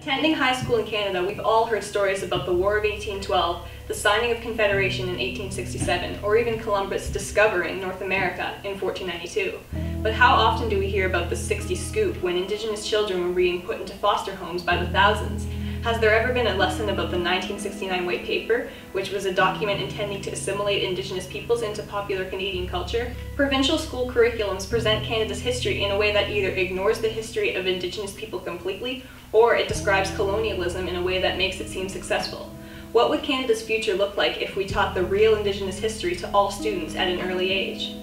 Attending high school in Canada, we've all heard stories about the War of 1812, the signing of Confederation in 1867, or even Columbus discovering North America in 1492. But how often do we hear about the 60 scoop when Indigenous children were being put into foster homes by the thousands? Has there ever been a lesson about the 1969 White Paper, which was a document intending to assimilate Indigenous peoples into popular Canadian culture? Provincial school curriculums present Canada's history in a way that either ignores the history of Indigenous people completely, or it describes colonialism in a way that makes it seem successful. What would Canada's future look like if we taught the real Indigenous history to all students at an early age?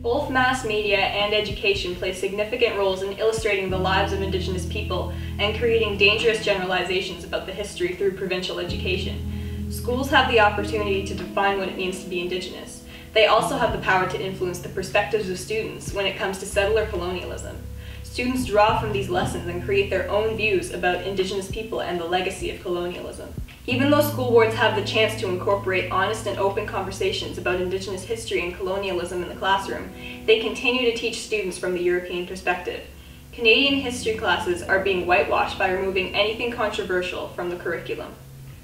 Both mass media and education play significant roles in illustrating the lives of Indigenous people and creating dangerous generalizations about the history through provincial education. Schools have the opportunity to define what it means to be Indigenous. They also have the power to influence the perspectives of students when it comes to settler colonialism. Students draw from these lessons and create their own views about Indigenous people and the legacy of colonialism. Even though school boards have the chance to incorporate honest and open conversations about Indigenous history and colonialism in the classroom, they continue to teach students from the European perspective. Canadian history classes are being whitewashed by removing anything controversial from the curriculum.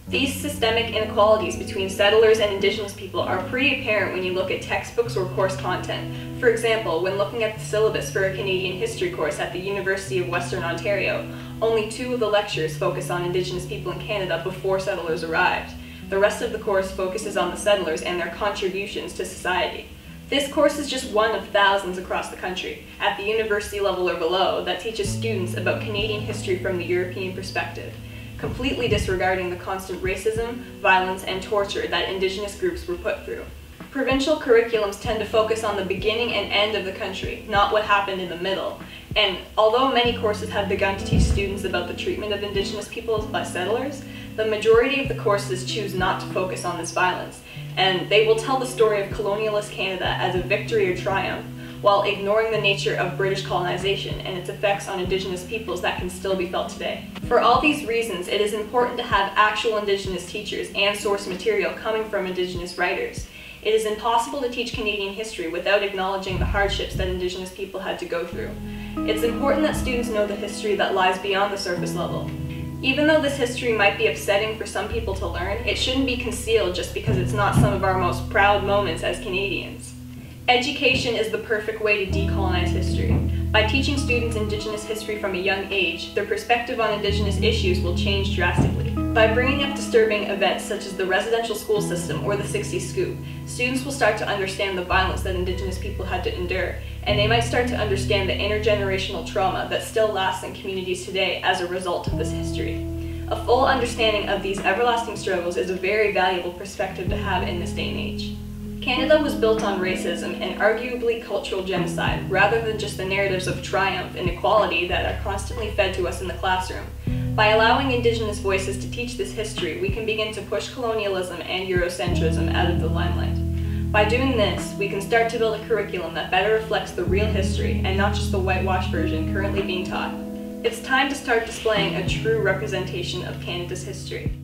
These systemic inequalities between settlers and Indigenous people are pretty apparent when you look at textbooks or course content. For example, when looking at the syllabus for a Canadian history course at the University of Western Ontario, only 2 of the lectures focus on Indigenous people in Canada before settlers arrived. The rest of the course focuses on the settlers and their contributions to society. This course is just one of thousands across the country, at the university level or below, that teaches students about Canadian history from the European perspective, completely disregarding the constant racism, violence, and torture that Indigenous groups were put through. Provincial curriculums tend to focus on the beginning and end of the country, not what happened in the middle. And although many courses have begun to teach students about the treatment of Indigenous peoples by settlers, the majority of the courses choose not to focus on this violence, and they will tell the story of colonialist Canada as a victory or triumph, while ignoring the nature of British colonization and its effects on Indigenous peoples that can still be felt today. For all these reasons, it is important to have actual Indigenous teachers and source material coming from Indigenous writers. It is impossible to teach Canadian history without acknowledging the hardships that Indigenous people had to go through. It's important that students know the history that lies beyond the surface level. Even though this history might be upsetting for some people to learn, it shouldn't be concealed just because it's not some of our most proud moments as Canadians. Education is the perfect way to decolonize history. By teaching students Indigenous history from a young age, their perspective on Indigenous issues will change drastically. By bringing up disturbing events such as the residential school system or the 60 scoop, students will start to understand the violence that Indigenous people had to endure, and they might start to understand the intergenerational trauma that still lasts in communities today as a result of this history. A full understanding of these everlasting struggles is a very valuable perspective to have in this day and age. Canada was built on racism and arguably cultural genocide, rather than just the narratives of triumph and equality that are constantly fed to us in the classroom. By allowing Indigenous voices to teach this history, we can begin to push colonialism and Eurocentrism out of the limelight. By doing this, we can start to build a curriculum that better reflects the real history and not just the whitewashed version currently being taught. It's time to start displaying a true representation of Canada's history.